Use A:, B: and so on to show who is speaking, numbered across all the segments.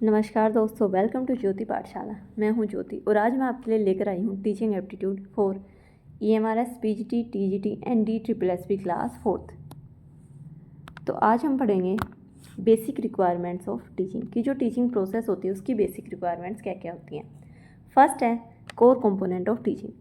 A: नमस्कार दोस्तों, welcome to ज्योति पाठशाला। मैं हूं ज्योति और आज मैं आपके लिए लेकर आई हूं teaching aptitude for EMRS PGT TGT and DSSSB class 4th। तो आज हम पढ़ेंगे बेसिक रिक्वायरमेंट्स ऑफ टीचिंग की। जो टीचिंग प्रोसेस होती है उसकी बेसिक रिक्वायरमेंट्स क्या क्या होती हैं। फर्स्ट है कोर कंपोनेंट ऑफ टीचिंग।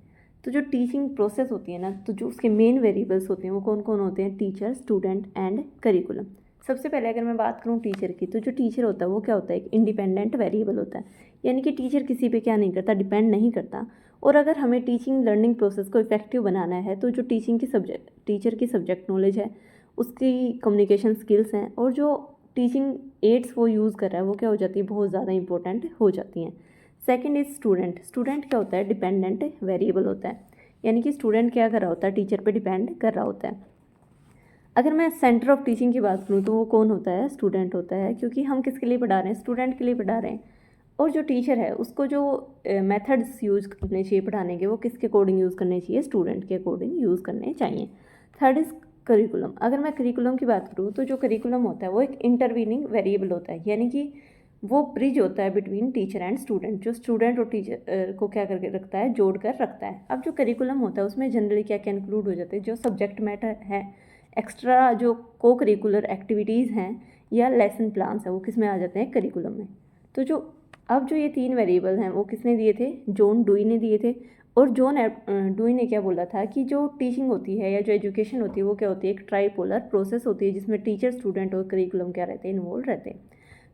A: तो जो टीचिंग प्रोसेस होती है ना, तो जो उसके मेन वेरिएबल्स होते हैं वो कौन कौन होते हैं? Teacher, student and curriculum. सबसे पहले अगर मैं बात करूं टीचर की, तो जो टीचर होता है वो क्या होता है? एक इंडिपेंडेंट वेरिएबल होता है, यानी कि टीचर किसी पे क्या नहीं करता, डिपेंड नहीं करता। और अगर हमें टीचिंग लर्निंग प्रोसेस को इफेक्टिव बनाना है तो जो टीचर की सब्जेक्ट नॉलेज है, उसकी कम्युनिकेशन स्किल्स हैं और जो टीचिंग एड्स वो यूज़ कर रहा है वो क्या हो जाती है? बहुत ज़्यादा इंपॉर्टेंट हो जाती हैं। Second is student. स्टूडेंट क्या होता है? डिपेंडेंट वेरिएबल होता है, यानी कि स्टूडेंट क्या कर रहा होता है? टीचर पे डिपेंड कर रहा होता है। अगर मैं सेंटर ऑफ टीचिंग की बात करूँ तो वो कौन होता है? स्टूडेंट होता है, क्योंकि हम किसके लिए पढ़ा रहे हैं? स्टूडेंट के लिए पढ़ा रहे हैं। और जो टीचर है उसको जो मेथड्स यूज़ करने चाहिए पढ़ाने के, वो किसके अकॉर्डिंग यूज़ करने चाहिए? स्टूडेंट के अकॉर्डिंग यूज़ करने चाहिए। Third is curriculum. अगर मैं करिकुलम की बात करूँ तो जो करिकुलम होता है वो एक इंटरवीनिंग वेरिएबल होता है, यानी कि वो ब्रिज होता है बिटवीन टीचर एंड स्टूडेंट, जो स्टूडेंट और टीचर को क्या करके रखता है? जोड़ कर रखता है। अब जो करिकुलम होता है उसमें जनरली क्या क्या इंक्लूड हो जाते हैं? जो सब्जेक्ट मैटर है, एक्स्ट्रा जो को करिकुलर एक्टिविटीज़ हैं या लेसन प्लान्स हैं, वो किस में आ जाते हैं? करिकुलम में। तो जो ये तीन वेरिएबल हैं वो किसने दिए थे? जॉन डुई ने दिए थे। और जॉन डुई ने क्या बोला था कि जो टीचिंग होती है या जो एजुकेशन होती है वो क्या होती है? एक ट्राइपोलर प्रोसेस होती है, जिसमें टीचर, स्टूडेंट और करिकुलम क्या रहते हैं? इन्वॉल्व रहते हैं।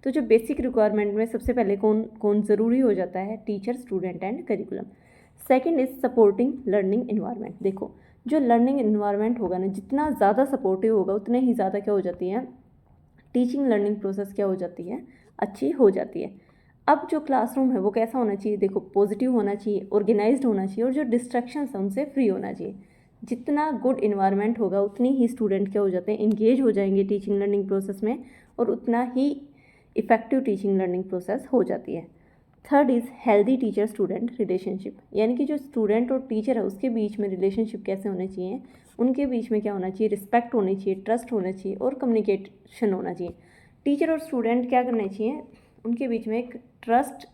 A: तो जो बेसिक रिक्वायरमेंट में सबसे पहले कौन कौन ज़रूरी हो जाता है? Teacher, student and curriculum. Second is supporting learning environment. देखो, जो लर्निंग इन्वायरमेंट होगा ना, जितना ज़्यादा सपोर्टिव होगा उतने ही ज़्यादा क्या हो जाती है? टीचिंग लर्निंग प्रोसेस क्या हो जाती है? अच्छी हो जाती है। अब जो क्लासरूम है वो कैसा होना चाहिए? देखो, पॉजिटिव होना चाहिए, ऑर्गेनाइज्ड होना चाहिए और जो डिस्ट्रैक्शंस हैं उनसे फ्री होना चाहिए। जितना गुड इन्वायरमेंट होगा उतनी ही स्टूडेंट क्या हो जाते हैं? इंगेज हो जाएंगे टीचिंग लर्निंग प्रोसेस में, और उतना ही इफ़ेक्टिव टीचिंग लर्निंग प्रोसेस हो जाती है। Third is healthy teacher student relationship, यानी कि जो स्टूडेंट और टीचर है उसके बीच में रिलेशनशिप कैसे होने चाहिए? उनके बीच में क्या होना चाहिए? रिस्पेक्ट होनी चाहिए, ट्रस्ट होना चाहिए और कम्युनिकेशन होना चाहिए। टीचर और स्टूडेंट क्या करने चाहिए? उनके बीच में एक ट्रस्ट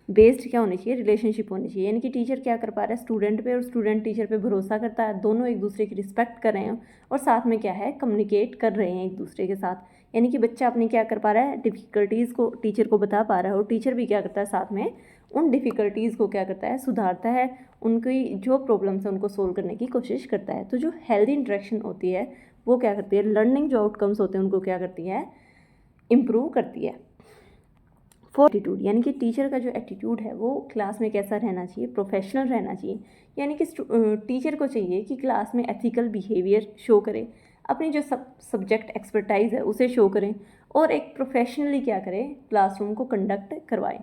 A: बेस्ड क्या होनी चाहिए? रिलेशनशिप होनी चाहिए, यानी कि टीचर क्या कर पा रहा है? स्टूडेंट पे, और स्टूडेंट टीचर पे भरोसा करता है, दोनों एक दूसरे की रिस्पेक्ट कर रहे हैं और साथ में क्या है? कम्युनिकेट कर रहे हैं एक दूसरे के साथ। यानी कि बच्चा अपनी क्या कर पा रहा है? डिफ़िकल्टीज़ को टीचर को बता पा रहा है और टीचर भी क्या करता है? साथ में उन डिफ़िकल्टीज़ को क्या करता है? सुधारता है, उनकी जो प्रॉब्लम्स है उनको सोल्व करने की कोशिश करता है। तो जो हेल्दी इंटरेक्शन होती है वो क्या करती है? लर्निंग जो आउटकम्स होते हैं उनको क्या करती है? इम्प्रूव करती है। फोर्थ एटीट्यूड, यानी कि टीचर का जो एटीट्यूड है वो क्लास में कैसा रहना चाहिए? प्रोफेशनल रहना चाहिए, यानी कि टीचर को चाहिए कि क्लास में एथिकल बिहेवियर शो करे, अपनी जो सब्जेक्ट एक्सपर्टाइज है उसे शो करें और एक प्रोफेशनली क्या करें? क्लासरूम को कंडक्ट करवाएं।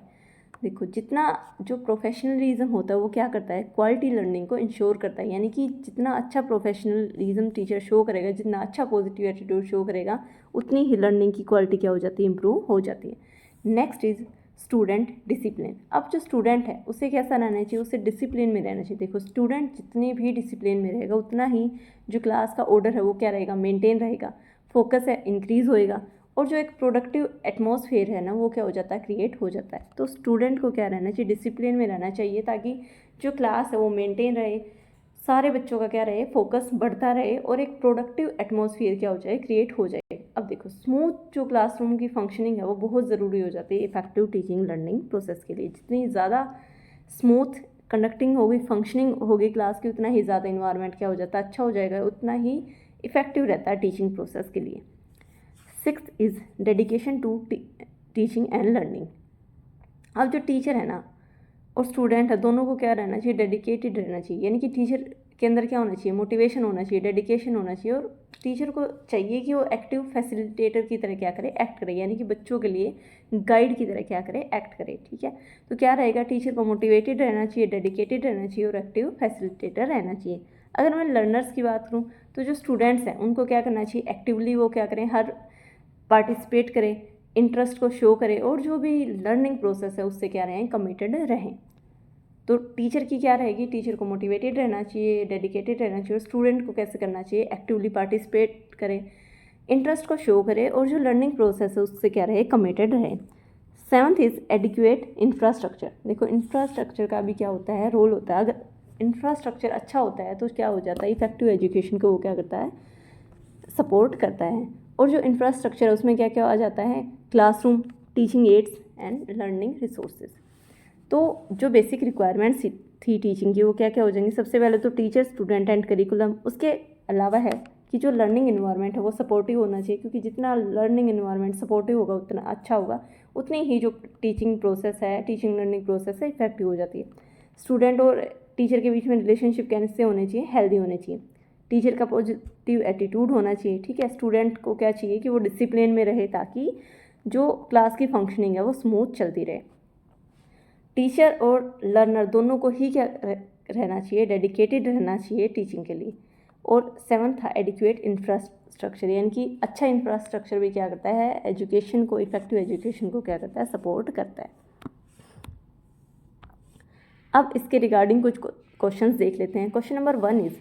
A: देखो, जितना जो प्रोफेशनलिज्म होता है वो क्या करता है? क्वालिटी लर्निंग को इंश्योर करता है, यानी कि जितना अच्छा प्रोफेशनलिज्म टीचर शो करेगा, जितना अच्छा पॉजिटिव एटीट्यूड शो करेगा, उतनी ही लर्निंग की क्वालिटी क्या हो जाती है? इंप्रूव हो जाती है। Next is student discipline. अब जो स्टूडेंट है उसे कैसा रहना चाहिए? उसे डिसिप्लिन में रहना चाहिए। देखो, स्टूडेंट जितने भी डिसिप्लिन में रहेगा उतना ही जो क्लास का ऑर्डर है वो क्या रहेगा? मेंटेन रहेगा, फोकस है इंक्रीज होएगा और जो एक प्रोडक्टिव एटमॉस्फेयर है ना वो क्या हो जाता है? क्रिएट हो जाता है। तो स्टूडेंट को क्या रहना चाहिए? डिसिप्लिन में रहना चाहिए, ताकि जो क्लास है वो मेंटेन रहे, सारे बच्चों का क्या रहे? फोकस बढ़ता रहे और एक प्रोडक्टिव एटमॉस्फेयर क्या हो जाए? क्रिएट हो जाए। अब देखो, स्मूथ जो क्लासरूम की फंक्शनिंग है वो बहुत ज़रूरी हो जाती है इफेक्टिव टीचिंग लर्निंग प्रोसेस के लिए। जितनी ज़्यादा स्मूथ कंडक्टिंग होगी, फंक्शनिंग होगी क्लास की, उतना ही ज़्यादा इन्वायरमेंट क्या हो जाता है? अच्छा हो जाएगा, उतना ही इफेक्टिव रहता है टीचिंग प्रोसेस के लिए। Sixth is dedication to teaching and learning. अब जो टीचर है ना और स्टूडेंट है, दोनों को क्या रहना चाहिए? डेडिकेटेड रहना चाहिए, यानी कि टीचर के अंदर क्या होना चाहिए? मोटिवेशन होना चाहिए, डेडिकेशन होना चाहिए और टीचर को चाहिए कि वो एक्टिव फैसिलिटेटर की तरह क्या करे? एक्ट करे, यानी कि बच्चों के लिए गाइड की तरह क्या करे? एक्ट करे। ठीक है, तो क्या रहेगा? टीचर को मोटिवेटेड रहना चाहिए, डेडिकेटेड रहना चाहिए और एक्टिव फैसिलिटेटर रहना चाहिए। अगर मैं लर्नर्स की बात करूँ तो जो स्टूडेंट्स हैं उनको क्या करना चाहिए? एक्टिवली वो क्या करें? हर पार्टिसिपेट करें, इंटरेस्ट को शो करें और जो भी लर्निंग प्रोसेस है उससे क्या रहें? कमिटेड रहें। तो टीचर की क्या रहेगी? टीचर को मोटिवेटेड रहना चाहिए, डेडिकेटेड रहना चाहिए और स्टूडेंट को कैसे करना चाहिए? एक्टिवली पार्टिसिपेट करें, इंटरेस्ट को शो करें और जो लर्निंग प्रोसेस है उससे क्या रहे? कमिटेड रहे। 7th is adequate infrastructure. देखो इंफ्रास्ट्रक्चर का भी क्या होता है, रोल होता है। अगर इंफ्रास्ट्रक्चर अच्छा होता है तो क्या हो जाता है, इफेक्टिव एजुकेशन को वो क्या करता है, सपोर्ट करता है। और जो इंफ्रास्ट्रक्चर है उसमें क्या क्या आ जाता है, classroom, teaching ads and learning resources. तो जो बेसिक रिक्वायरमेंट्स थी टीचिंग की वो क्या क्या हो जाएंगी, सबसे पहले तो टीचर, स्टूडेंट एंड करिकुलम। उसके अलावा है कि जो लर्निंग इन्वायरमेंट है वो सपोर्टिव होना चाहिए, क्योंकि जितना लर्निंग इन्वायरमेंट सपोर्टिव होगा उतना अच्छा होगा, उतनी ही जो टीचिंग प्रोसेस है, टीचिंग लर्निंग प्रोसेस है, इफेक्टिव हो जाती है। स्टूडेंट और टीचर के बीच में रिलेशनशिप कैसे होने चाहिए, हेल्दी होने चाहिए। टीचर का पॉजिटिव एटीट्यूड होना चाहिए, ठीक है। स्टूडेंट को क्या चाहिए कि वो डिसिप्लिन में रहे, ताकि जो क्लास की फंक्शनिंग है वो स्मूथ चलती रहे। टीचर और लर्नर दोनों को ही क्या रहना चाहिए, डेडिकेटेड रहना चाहिए टीचिंग के लिए। और 7th था एडिक्वेट इंफ्रास्ट्रक्चर, यानी कि अच्छा इंफ्रास्ट्रक्चर भी क्या करता है, एजुकेशन को, इफेक्टिव एजुकेशन को क्या करता है, सपोर्ट करता है। अब इसके रिगार्डिंग कुछ क्वेश्चंस देख लेते हैं। Question number 1 is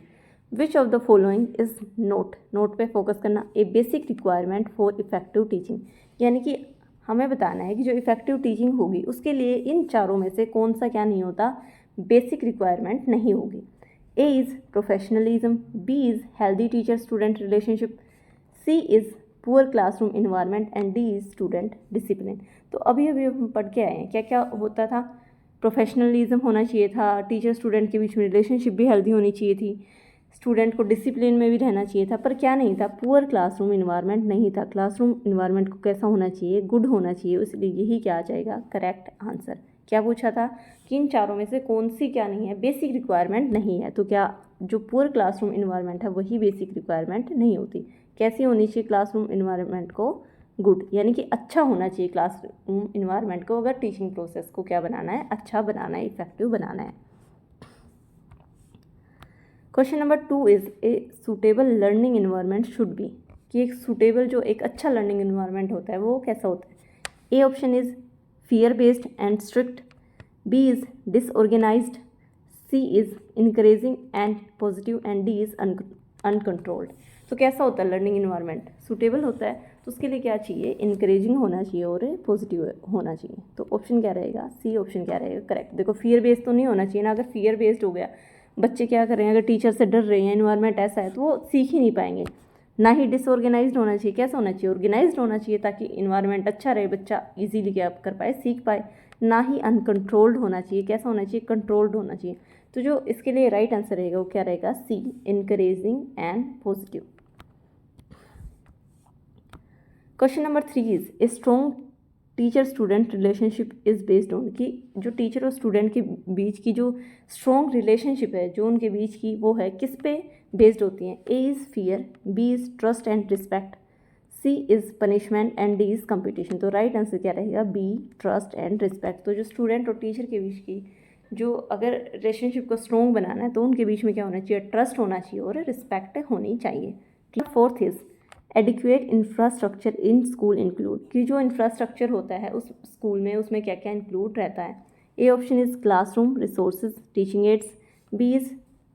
A: which of the following is not पे फोकस करना, a basic requirement for effective teaching. यानी कि हमें बताना है कि जो इफेक्टिव टीचिंग होगी उसके लिए इन चारों में से कौन सा क्या नहीं होता, बेसिक रिक्वायरमेंट नहीं होगी। A is professionalism, B is healthy teacher student relationship, C is poor classroom environment and D is student discipline. तो अभी अभी हम पढ़ के आए हैं क्या क्या होता था, प्रोफेशनलिज्म होना चाहिए था, टीचर स्टूडेंट के बीच में रिलेशनशिप भी हेल्दी होनी चाहिए थी, स्टूडेंट को डिसिप्लिन में भी रहना चाहिए था, पर क्या नहीं था, पुअर क्लासरूम इन्वायरमेंट नहीं था। क्लासरूम इन्वायरमेंट को कैसा होना चाहिए, गुड होना चाहिए। इसलिए यही क्या आ जाएगा, करेक्ट आंसर। क्या पूछा था कि इन चारों में से कौन सी क्या नहीं है, बेसिक रिक्वायरमेंट नहीं है। तो क्या जो पुअर क्लासरूम इन्वायरमेंट है वही बेसिक रिक्वायरमेंट नहीं होती। कैसी होनी चाहिए क्लासरूम इन्वायरमेंट को, गुड, यानी कि अच्छा होना चाहिए क्लासरूम इन्वायरमेंट को, अगर टीचिंग प्रोसेस को क्या बनाना है, अच्छा बनाना है, इफेक्टिव बनाना है। Question number 2 is a suitable learning environment should be, कि एक सूटेबल जो एक अच्छा लर्निंग इन्वायरमेंट होता है वो कैसा होता है। A option is fear based and strict, B is disorganised, C is encouraging and positive and D is uncontrolled. तो कैसा होता है लर्निंग इन्वायरमेंट, सूटेबल होता है तो उसके लिए क्या चाहिए, इनकरेजिंग होना चाहिए और पॉजिटिव होना चाहिए। तो ऑप्शन क्या रहेगा, सी ऑप्शन क्या रहेगा, करेक्ट। देखो फियर बेस्ड तो नहीं होना चाहिए ना, अगर फियर बेस्ड हो गया, बच्चे क्या कर रहे हैं, अगर टीचर से डर रहे हैं, इन्वायरमेंट ऐसा है तो वो सीख ही नहीं पाएंगे। ना ही डिसऑर्गेनाइज्ड होना चाहिए, कैसा होना चाहिए, ऑर्गेनाइज्ड होना चाहिए, ताकि इन्वायरमेंट अच्छा रहे, बच्चा इजीली क्या कर पाए, सीख पाए। ना ही अनकंट्रोल्ड होना चाहिए, कैसा होना चाहिए, कंट्रोल्ड होना चाहिए। तो जो इसके लिए राइट आंसर रहेगा वो क्या रहेगा, C, encouraging and positive. Question number 3 is a strong teacher student relationship is based on, कि जो टीचर और स्टूडेंट के बीच की जो स्ट्रॉन्ग रिलेशनशिप है जो उनके बीच की, वो है किस पे बेस्ड होती हैं। A is fear, B is trust and respect, C is punishment and D is competition. तो राइट आंसर क्या रहेगा, बी, ट्रस्ट एंड रिस्पेक्ट। तो जो स्टूडेंट और टीचर के बीच की जो अगर रिलेशनशिप को स्ट्रॉन्ग बनाना है तो उनके बीच में क्या होना चाहिए, ट्रस्ट होना चाहिए और रिस्पेक्ट होनी चाहिए। 4th is adequate infrastructure in school include, कि जो इंफ्रास्ट्रक्चर होता है उस स्कूल में उसमें क्या क्या इंक्लूड रहता है। A option is classroom, resources, teaching aids, B is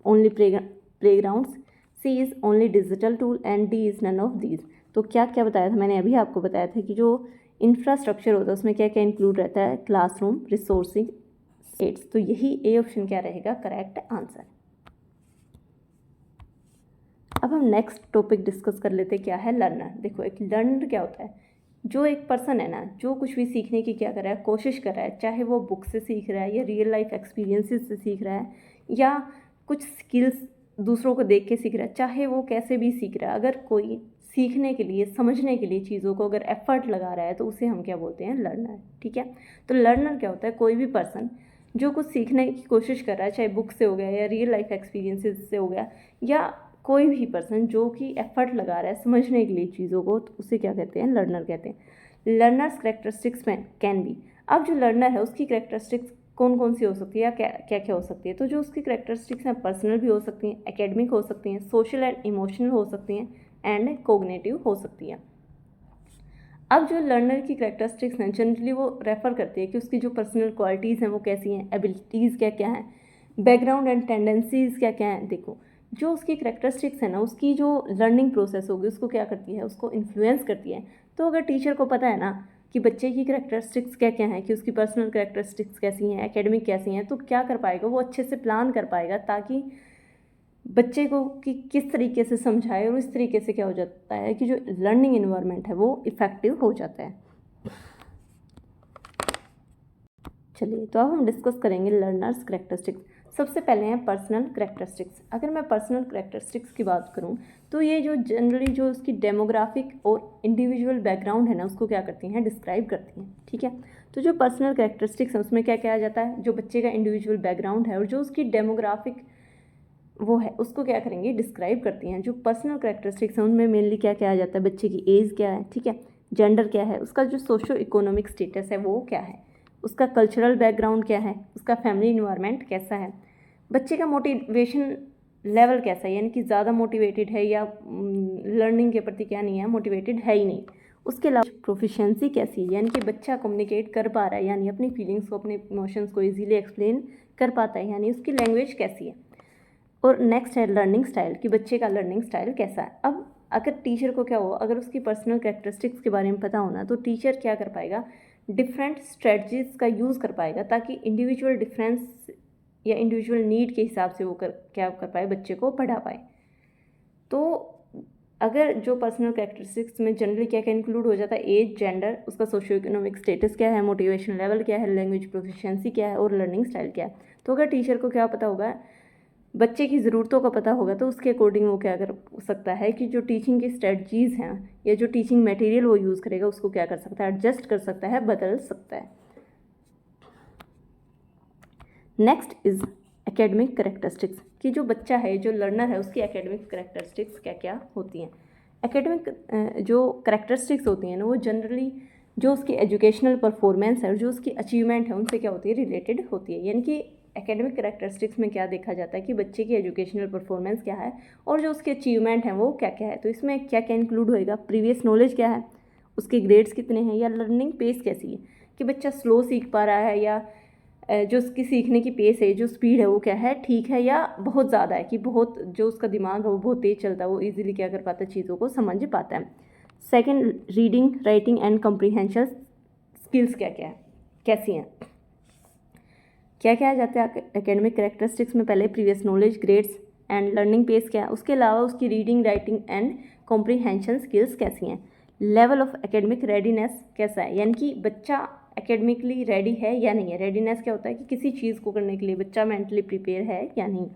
A: only playgrounds, C is only digital tool and D is none of these. तो क्या क्या बताया था मैंने, अभी आपको बताया था कि जो इंफ्रास्ट्रक्चर होता है उसमें क्या क्या इंक्लूड रहता है, क्लासरूम, रिसोर्सिंग, एड्स। तो यही ए ऑप्शन क्या रहेगा, करेक्ट आंसर। अब हम नेक्स्ट टॉपिक डिस्कस कर लेते हैं, क्या है लर्नर। देखो एक लर्नर क्या होता है, जो एक पर्सन है ना, जो कुछ भी सीखने की क्या कर रहा है, कोशिश कर रहा है, चाहे वो बुक से सीख रहा है या रियल लाइफ एक्सपीरियंसेस से सीख रहा है या कुछ स्किल्स दूसरों को देख के सीख रहा है, चाहे वो कैसे भी सीख रहा है, अगर कोई सीखने के लिए, समझने के लिए चीज़ों को अगर एफर्ट लगा रहा है तो उसे हम क्या बोलते हैं, लर्नर। ठीक है, तो लर्नर क्या होता है, कोई भी पर्सन जो कुछ सीखने की कोशिश कर रहा है, चाहे बुक से हो गया या रियल लाइफ एक्सपीरियंसेस से हो गया, या कोई भी पर्सन जो कि एफर्ट लगा रहा है समझने के लिए चीज़ों को, तो उसे क्या कहते हैं, लर्नर कहते हैं। लर्नर्स करेक्टरिस्टिक्स में कैन बी, अब जो लर्नर है उसकी करेक्टरिस्टिक्स कौन कौन सी हो सकती है या क्या क्या हो सकती है। तो जो उसकी करेक्टरिस्टिक्स हैं, पर्सनल भी हो सकती हैं, एकेडमिक हो सकती हैं, सोशल एंड इमोशनल हो सकती हैं, एंड कोग्निटिव हो सकती हैं। अब जो लर्नर की करेक्टरिस्टिक्स हैं जनरली वो रेफर करती है कि उसकी जो पर्सनल क्वालिटीज़ हैं वो कैसी हैं, एबिलिटीज़ क्या क्या हैं, बैकग्राउंड एंड टेंडेंसीज़ क्या क्या हैं। देखो जो उसकी करेक्टरिस्टिक्स है ना, उसकी जो लर्निंग प्रोसेस होगी उसको क्या करती है, उसको इन्फ्लुएंस करती है। तो अगर टीचर को पता है ना, कि बच्चे की करैक्टरिस्टिक्स क्या क्या हैं, कि उसकी पर्सनल करैक्टरिस्टिक्स कैसी हैं, एकेडमिक कैसी हैं, तो क्या कर पाएगा, वो अच्छे से प्लान कर पाएगा ताकि बच्चे को कि किस तरीके से समझाए, और इस तरीके से क्या हो जाता है कि जो लर्निंग इन्वायरमेंट है वो इफ़ेक्टिव हो जाता है। चलिए, तो अब हम डिस्कस करेंगे लर्नर्स करैक्टरिस्टिक्स। सबसे पहले हैं पर्सनल करैक्टरिस्टिक्स। अगर मैं पर्सनल करैक्टरिस्टिक्स की बात करूं तो ये जो जनरली जो उसकी डेमोग्राफिक और इंडिविजुअल बैकग्राउंड है ना, उसको क्या करती हैं, डिस्क्राइब करती हैं। ठीक है, तो जो पर्सनल करैक्टरिस्टिक्स है उसमें क्या किया जाता है, जो बच्चे का इंडिविजुअल बैकग्राउंड है और जो उसकी डेमोग्राफिक वो है उसको क्या करेंगे, डिस्क्राइब करती हैं। जो पर्सनल करैक्टरिस्टिक्स हैं उनमें मेनली क्या किया जाता है, बच्चे की एज क्या है, ठीक है, जेंडर क्या है, उसका जो सोशो इकोनॉमिक स्टेटस है वो क्या है, उसका कल्चरल बैकग्राउंड क्या है, उसका फैमिली इन्वायरमेंट कैसा है, बच्चे का मोटिवेशन लेवल कैसा है, यानी कि ज़्यादा मोटिवेटेड है या लर्निंग के प्रति क्या नहीं है, मोटिवेटेड है ही नहीं। उसके अलावा प्रोफिशिएंसी कैसी है, यानी कि बच्चा कम्युनिकेट कर पा रहा है, यानी अपनी फीलिंग्स को, अपने इमोशंस को ईजीली एक्सप्लेन कर पाता है, यानी उसकी लैंग्वेज कैसी है। और नेक्स्ट है लर्निंग स्टाइल, कि बच्चे का लर्निंग स्टाइल कैसा है। अब अगर टीचर को क्या हो, अगर उसकी पर्सनल कैरेक्टरिस्टिक्स के बारे में पता होना, तो टीचर क्या कर पाएगा, डिफरेंट स्ट्रेटजीज का यूज़ कर पाएगा ताकि इंडिविजुअल डिफरेंस या इंडिविजुअल नीड के हिसाब से वो क्या कर पाए, बच्चे को पढ़ा पाए। तो अगर जो पर्सनल कैरेक्टरिस्टिक्स में जनरली क्या क्या इंक्लूड हो जाता है, एज, जेंडर, उसका सोशियो इकोनॉमिक स्टेटस क्या है, मोटिवेशन लेवल क्या है, लैंग्वेज प्रोफिशिएंसी क्या है और लर्निंग स्टाइल क्या है। तो अगर टीचर को क्या पता होगा, बच्चे की ज़रूरतों का पता होगा, तो उसके अकॉर्डिंग वो क्या कर सकता है कि जो टीचिंग की स्ट्रेटजीज़ हैं या जो टीचिंग मटेरियल वो यूज़ करेगा उसको क्या कर सकता है, एडजस्ट कर सकता है, बदल सकता है। नेक्स्ट इज़ एकेडमिक करैक्टरिस्टिक्स, कि जो बच्चा है, जो लर्नर है, उसकी एकेडमिक करैक्टरिस्टिक्स क्या क्या होती हैं। एकेडमिक जो करैक्टरिस्टिक्स होती हैं ना, वो जनरली जो उसकी एजुकेशनल परफॉर्मेंस है और जो उसकी अचीवमेंट है उनसे क्या होती है, रिलेटेड होती है। यानी कि एकेडमिक करैक्टरिस्टिक्स में क्या देखा जाता है कि बच्चे की एजुकेशनल परफॉर्मेंस क्या है और जो उसके अचीवमेंट हैं वो क्या क्या है। तो इसमें क्या क्या इंक्लूड होएगा, प्रीवियस नॉलेज क्या है, उसके ग्रेड्स कितने हैं, या लर्निंग पेस कैसी है, कि बच्चा स्लो सीख पा रहा है या जो उसकी सीखने की पेस है, जो स्पीड है वो क्या है, ठीक है या बहुत ज़्यादा है, कि बहुत जो उसका दिमाग है वो बहुत तेज़ चलता है, वो इजीली क्या कर पाता है, चीज़ों को समझ पाता है। Second, reading, writing and comprehension skills क्या क्या है, कैसी हैं। क्या क्या आ जाता है एकेडमिक करैक्टरिस्टिक्स में, पहले previous knowledge, grades and learning pace क्या है, उसके अलावा उसकी reading, writing and comprehension skills कैसी हैं। लेवल ऑफ एकेडमिक रेडीनेस कैसा है, यानी कि बच्चा एकेडमिकली रेडी है या नहीं है। रेडीनेस क्या होता है कि किसी चीज़ को करने के लिए बच्चा मेंटली प्रिपेयर है या नहीं।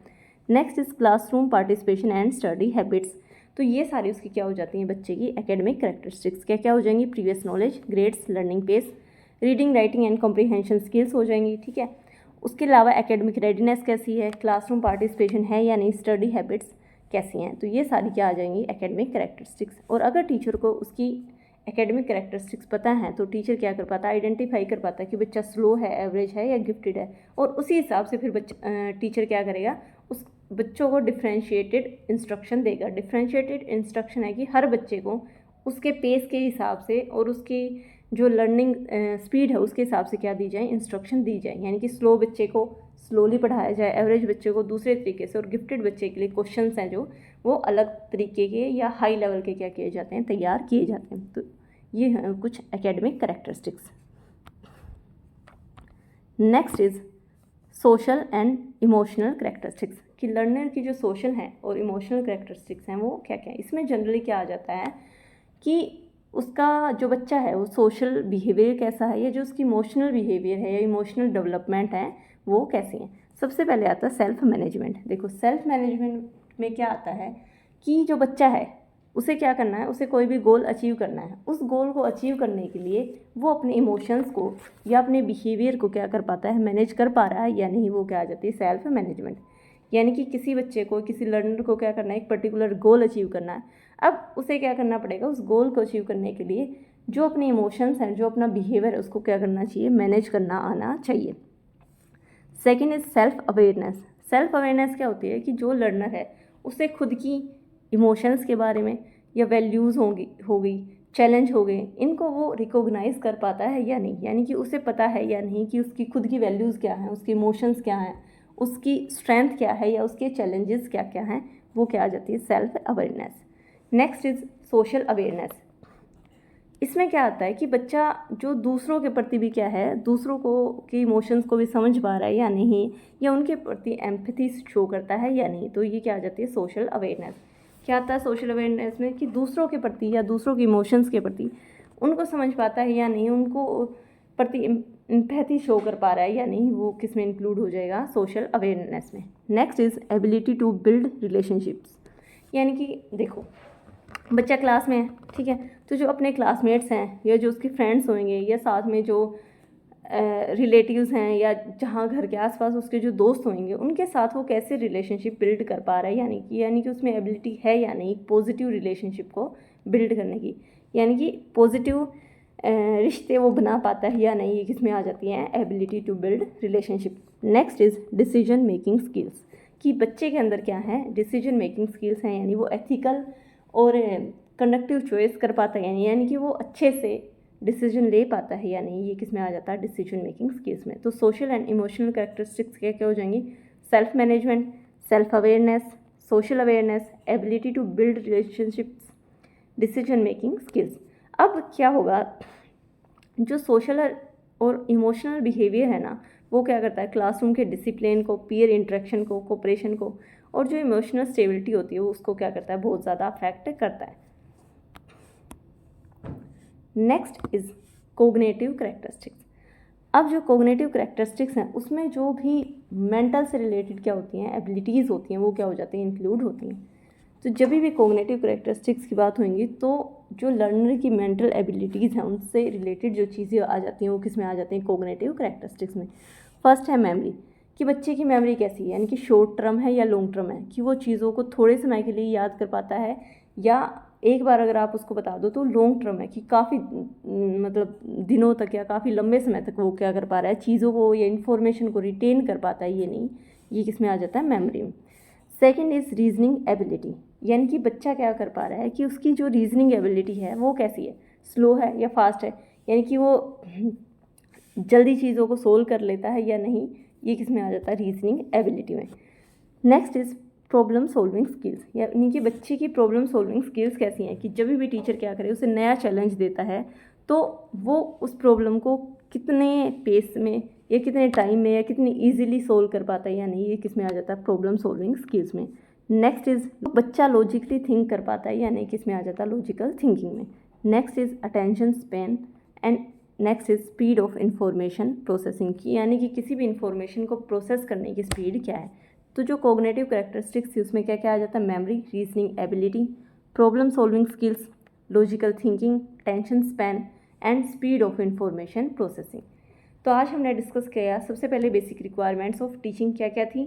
A: Next is classroom participation and study habits. तो ये सारी उसकी क्या हो जाती हैं, बच्चे की एकेडमिक करैक्टरिस्टिक्स क्या क्या हो जाएंगी, previous knowledge, grades, learning pace, reading, writing and comprehension skills हो जाएंगी। ठीक है, उसके अलावा एकेडमिक रेडीनेस कैसी है, क्लासरूम पार्टिसिपेशन है या नहीं, स्टडी हैबिट्स कैसी हैं। तो ये सारी क्या आ जाएंगी, एकेडमिक करैक्टरिस्टिक्स। और अगर टीचर को उसकी एकेडमिक करैक्टरिस्टिक्स पता है तो टीचर क्या कर पाता है, आइडेंटिफाई कर पाता है कि बच्चा स्लो है, एवरेज है या गिफ्टेड है, और उसी हिसाब से फिर टीचर क्या करेगा, उस बच्चों को डिफ्रेंशिएटेड इंस्ट्रक्शन देगा। डिफ्रेंशिएटेड इंस्ट्रक्शन है कि हर बच्चे को उसके पेस के हिसाब से और उसकी जो लर्निंग स्पीड है उसके हिसाब से क्या दी जाए, इंस्ट्रक्शन दी जाए। यानी कि स्लो बच्चे को स्लोली पढ़ाया जाए, एवरेज बच्चे को दूसरे तरीके से, और गिफ्टेड बच्चे के लिए क्वेश्चंस हैं जो वो अलग तरीके के या हाई लेवल के क्या किए जाते हैं, तैयार किए जाते हैं। तो ये हैं कुछ academic characteristics. Next is social and emotional characteristics, कि लर्नर की जो सोशल हैं और इमोशनल करैक्टरिस्टिक्स हैं वो क्या क्या है। इसमें जनरली क्या आ जाता है कि उसका जो बच्चा है वो सोशल बिहेवियर कैसा है, या जो उसकी इमोशनल बिहेवियर है या इमोशनल डेवलपमेंट है वो कैसी है। सबसे पहले आता है सेल्फ मैनेजमेंट। देखो, सेल्फ मैनेजमेंट में क्या आता है कि जो बच्चा है उसे क्या करना है, उसे कोई भी गोल अचीव करना है। उस गोल को अचीव करने के लिए वो अपने इमोशंस को या अपने बिहेवियर को क्या कर पाता है, मैनेज कर पा रहा है या नहीं, वो क्या आ जाती है, सेल्फ मैनेजमेंट। यानी कि किसी बच्चे को, किसी लर्नर को क्या करना है, एक पर्टिकुलर गोल अचीव करना है। अब उसे क्या करना पड़ेगा, उस गोल को अचीव करने के लिए जो अपने इमोशंस हैं, जो अपना बिहेवियर है, उसको क्या करना चाहिए, मैनेज करना आना चाहिए। Second is self awareness. Self awareness क्या होती है कि जो लर्नर है उसे खुद की इमोशंस के बारे में या वैल्यूज़ हो गई, चैलेंज हो गए, इनको वो रिकॉग्नाइज कर पाता है या नहीं। यानी कि उसे पता है या नहीं कि उसकी खुद की वैल्यूज़ क्या हैं, उसके इमोशंस क्या हैं, उसकी स्ट्रेंथ क्या है या उसके चैलेंजेस क्या क्या हैं, वो क्या आ जाती है, self awareness. Next is social awareness. इसमें क्या आता है कि बच्चा जो दूसरों के प्रति भी क्या है, दूसरों को के इमोशंस को भी समझ पा रहा है या नहीं, या उनके प्रति एम्पैथी शो करता है या नहीं। तो ये क्या आ जाती है, सोशल अवेयरनेस। क्या आता है सोशल अवेयरनेस में कि दूसरों के प्रति या दूसरों के इमोशंस के प्रति उनको समझ पाता है या नहीं, उनको प्रति एम्पैथी शो कर पा रहा है या नहीं, वो किस में इंक्लूड हो जाएगा, सोशल अवेयरनेस में। Next is ability to build relationships. यानी कि देखो, बच्चा क्लास में है, ठीक है, तो जो अपने क्लासमेट्स हैं या जो उसके फ्रेंड्स होंगे या साथ में जो रिलेटिव्स हैं या जहाँ घर के आसपास उसके जो दोस्त होंगे, उनके साथ वो कैसे रिलेशनशिप बिल्ड कर पा रहा है, यानी कि उसमें एबिलिटी है या नहीं पॉजिटिव रिलेशनशिप को बिल्ड करने की, यानी कि पॉजिटिव रिश्ते वो बना पाता है या नहीं, ये किस में आ जाती हैं, ability to build relationship. Next is decision making skills, कि बच्चे के अंदर क्या है, डिसीजन मेकिंग स्किल्स हैं, यानी वो एथिकल और कंडक्टिव चॉइस कर पाता है, यानी कि वो अच्छे से डिसीजन ले पाता है या नहीं, ये किस में आ जाता है, डिसीजन मेकिंग स्किल्स में। तो सोशल एंड इमोशनल कैरेक्टरिस्टिक्स क्या क्या हो जाएंगी, self management, self awareness, social awareness, ability to build relationships, decision making skills. अब क्या होगा, जो सोशल और इमोशनल बिहेवियर है ना, वो क्या करता है, क्लासरूम के डिसिप्लिन को, पीयर इंटरेक्शन को, कोऑपरेशन को, और जो इमोशनल स्टेबिलिटी होती है वो उसको क्या करता है, बहुत ज़्यादा अफेक्ट करता है। Next is cognitive characteristics. अब जो कोग्नेटिव कैरेक्टरिस्टिक्स हैं उसमें जो भी मेंटल से रिलेटेड क्या होती हैं, एबिलिटीज़ होती हैं, वो क्या हो जाती हैं, इंक्लूड होती हैं। तो जब भी कोग्नेटिव कैरेक्टरिस्टिक्स की बात होंगी तो जो लर्नर की मेंटल एबिलिटीज़ हैं उनसे रिलेटेड जो चीज़ें आ जाती हैं वो किस में आ जाती हैं, कोग्नेटिव कैरेक्टरिस्टिक्स में। फर्स्ट है मेमोरी, कि बच्चे की मेमोरी कैसी है, यानी कि शॉर्ट टर्म है या लॉन्ग टर्म है, कि वो चीज़ों को थोड़े समय के लिए याद कर पाता है, या एक बार अगर आप उसको बता दो तो लॉन्ग टर्म है, कि काफ़ी मतलब दिनों तक या काफ़ी लंबे समय तक वो क्या कर पा रहा है, चीज़ों को या इन्फॉर्मेशन को रिटेन कर पाता है, ये नहीं, ये किस में आ जाता है, मेमोरी में। सेकेंड इज़ रीजनिंग एबिलिटी, यानी कि बच्चा क्या कर पा रहा है कि उसकी जो रीजनिंग एबिलिटी है वो कैसी है, स्लो है या फास्ट है, यानी कि वो जल्दी चीज़ों को सोल्व कर लेता है या नहीं, ये किस में आ जाता है, रीजनिंग एबिलिटी में। Next is problem solving skills, यानी कि बच्चे की प्रॉब्लम सॉल्विंग स्किल्स कैसी हैं, कि जब भी टीचर क्या करे, उसे नया चैलेंज देता है तो वो उस प्रॉब्लम को कितने पेस में या कितने टाइम में या कितनी ईजिली सोल्व कर पाता है या नहीं, ये किस में आ जाता है, प्रॉब्लम सॉल्विंग स्किल्स में। नेक्स्ट इज़ बच्चा लॉजिकली थिंक कर पाता है या नहीं, किस में आ जाता है, लॉजिकल थिंकिंग में। Next is attention span and next is speed of information processing की, यानी कि किसी भी इंफॉर्मेशन को प्रोसेस करने की स्पीड क्या है। तो जो कोग्नेटिव कैरेक्टरिस्टिक्स थी उसमें क्या क्या आ जाता है, memory, reasoning ability, problem solving skills, logical thinking, attention span and speed of information processing. तो आज हमने डिस्कस किया सबसे पहले बेसिक रिक्वायरमेंट्स ऑफ टीचिंग क्या क्या थी,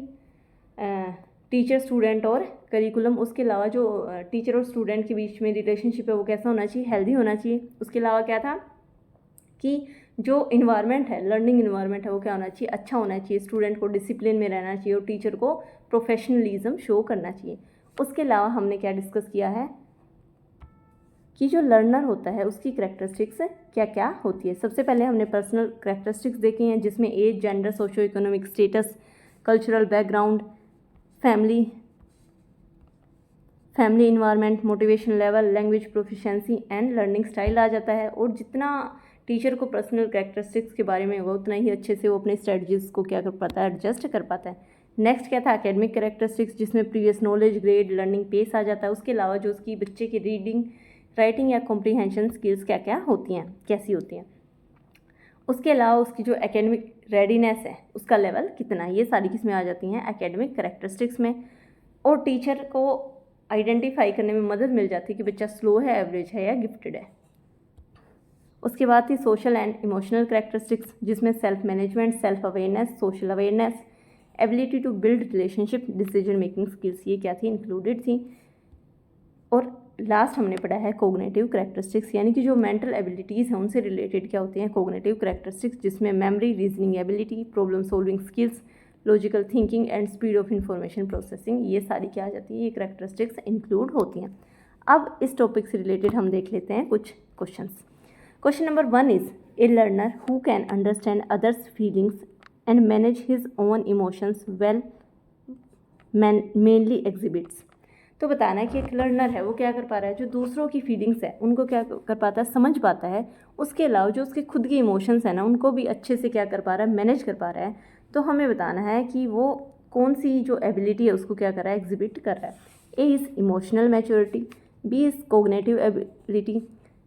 A: टीचर, स्टूडेंट और करिकुलम। उसके अलावा जो टीचर और स्टूडेंट के बीच में रिलेशनशिप है वो कैसा होना चाहिए, हेल्दी होना चाहिए। उसके अलावा क्या था कि जो इन्वायरमेंट है, लर्निंग इन्वायरमेंट है, वो क्या होना चाहिए, अच्छा होना चाहिए, स्टूडेंट को डिसिप्लिन में रहना चाहिए और टीचर को प्रोफेशनलिज्म शो करना चाहिए। उसके अलावा हमने क्या डिस्कस किया है कि जो लर्नर होता है उसकी कैरेक्टरिस्टिक्स क्या क्या होती है। सबसे पहले हमने पर्सनल कैरेक्टरिस्टिक्स देखी हैं, जिसमें age, gender, socio economic status, cultural background, family environment, motivation level, language proficiency and learning style आ जाता है। और जितना टीचर को पर्सनल कैरेक्टरिस्टिक्स के बारे में होगा उतना ही अच्छे से वो अपने स्ट्रेटजीज को क्या कर पाता है, एडजस्ट कर पाता है। नेक्स्ट क्या था, एकेडमिक कैरेक्टरिस्टिक्स, जिसमें previous knowledge, grade, learning pace आ जाता है। उसके अलावा जो उसकी बच्चे की रीडिंग, राइटिंग या कॉम्प्रीहेंशन स्किल्स क्या क्या होती हैं, कैसी होती हैं। उसके अलावा उसकी जो एकेडमिक रेडीनेस है उसका लेवल कितना, ये सारी किस में आ जाती हैं, एकेडमिक कैरेक्टरिस्टिक्स में। और टीचर को आइडेंटिफाई करने में मदद मिल जाती है कि बच्चा स्लो है, एवरेज है या गिफ्टेड है। उसके बाद थी सोशल एंड इमोशनल कैरेक्टरिस्टिक्स, जिसमें self management, self awareness, social awareness, ability to build relationship, decision making skills, ये क्या थी, इंक्लूडेड थी। और लास्ट हमने पढ़ा है कोग्नेटिव कैरेक्टरिस्टिक्स, यानी कि जो मेंटल एबिलिटीज़ हैं उनसे रिलेटेड क्या होती हैं, कोग्नेटिव कैरेक्टरिस्टिक्स, जिसमें memory, reasoning ability, problem solving skills, logical thinking and speed of information processing, ये सारी क्या आ जाती है, ये कैरेक्टरिस्टिक्स इंक्लूड होती हैं। अब इस टॉपिक से रिलेटेड हम देख लेते हैं कुछ questions. Question number 1 is, a learner who can understand others' feelings and manage his own emotions well mainly exhibits। तो बताना है कि एक लर्नर है वो क्या कर पा रहा है, जो दूसरों की फीलिंग्स है उनको क्या कर पाता है, समझ पाता है। उसके अलावा जो उसके खुद के इमोशंस हैं ना, उनको भी अच्छे से क्या कर पा रहा है, मैनेज कर पा रहा है। तो हमें बताना है कि वो कौन सी जो एबिलिटी है उसको क्या कर रहा है, एग्जिबिट कर रहा है। A is emotional maturity, B is cognitive ability,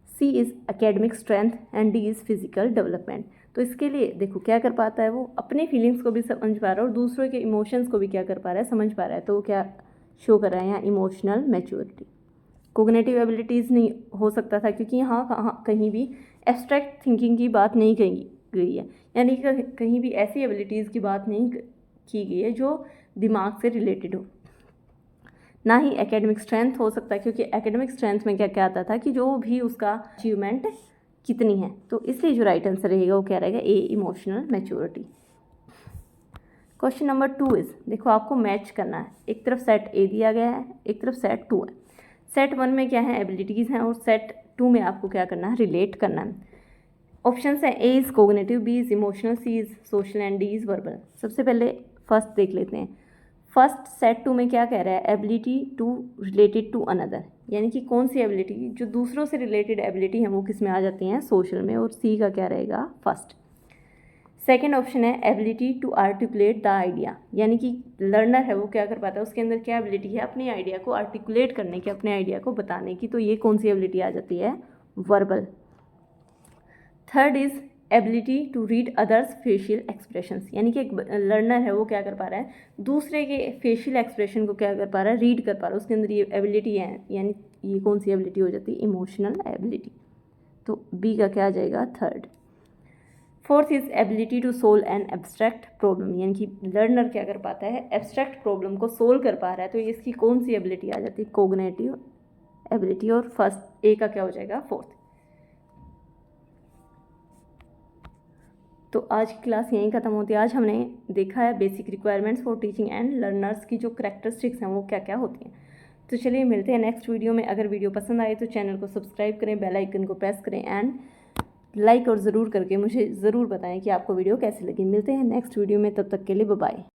A: C is academic strength and D is physical development. तो इसके लिए देखो क्या कर पाता है, वो अपने फीलिंग्स को भी समझ पा रहा है और दूसरों के इमोशंस को भी क्या कर पा रहा है, समझ पा रहा है। तो वो क्या शो कर रहा है यहाँ, इमोशनल मैच्योरिटी। कोग्निटिव एबिलिटीज़ नहीं हो सकता था, क्योंकि यहाँ कहीं भी एब्स्ट्रैक्ट थिंकिंग की बात नहीं कही गई है, यानी कि कहीं भी ऐसी एबिलिटीज़ की बात नहीं की गई है जो दिमाग से रिलेटेड हो। ना ही एकेडमिक स्ट्रेंथ हो सकता है, क्योंकि एकेडमिक स्ट्रेंथ में क्या क्या आता था कि जो भी उसका अचीवमेंट कितनी है। तो इसलिए जो राइट आंसर रहेगा वो क्या रहेगा, A, emotional maturity. Question number 2 is, देखो आपको मैच करना है, एक तरफ सेट ए दिया गया है, एक तरफ सेट 2 है। सेट 1 में क्या है, एबिलिटीज़ हैं, और सेट 2 में आपको क्या करना है, रिलेट करना है। ऑप्शंस हैं, A is cognitive, B is emotional, C is social and D is verbal. सबसे पहले फर्स्ट देख लेते हैं। फर्स्ट सेट 2 में क्या कह रहा है, ability to related to another, यानी कि कौन सी एबिलिटी, जो दूसरों से रिलेटेड एबिलिटी है वो किस में आ जाती हैं, सोशल में, और सी का क्या रहेगा, फर्स्ट। सेकेंड ऑप्शन है ability to articulate the idea, यानी कि लर्नर है वो क्या कर पाता है, उसके अंदर क्या एबिलिटी है, अपने आइडिया को आर्टिकुलेट करने की, अपने आइडिया को बताने की। तो ये कौन सी एबिलिटी आ जाती है, verbal. Third is ability to read others facial expressions, यानी कि एक लर्नर है वो क्या कर पा रहा है, दूसरे के फेशियल एक्सप्रेशन को क्या कर पा रहा है, रीड कर पा रहा है, उसके अंदर ये एबिलिटी है, यानी ये कौन सी एबिलिटी हो जाती है, इमोशनल एबिलिटी। तो बी का क्या आ जाएगा, third. Fourth is ability to solve an abstract problem, यानी कि लर्नर क्या कर पाता है, एब्स्ट्रैक्ट प्रॉब्लम को सोल्व कर पा रहा है। तो इसकी कौन सी एबिलिटी आ जाती है, कोग्निटिव एबिलिटी, और फर्स्ट ए का क्या हो जाएगा, फोर्थ। तो आज की क्लास यहीं ख़त्म होती है। आज हमने देखा है basic requirements for teaching and learners की जो करैक्टरिस्टिक्स हैं वो क्या क्या होती हैं। तो चलिए मिलते हैं नेक्स्ट वीडियो में। अगर वीडियो पसंद आए तो चैनल को सब्सक्राइब करें, बेल आइकन को प्रेस करें एंड लाइक और ज़रूर करके मुझे ज़रूर बताएं कि आपको वीडियो कैसी लगी। मिलते हैं नेक्स्ट वीडियो में, तब तक के लिए बाय बाय।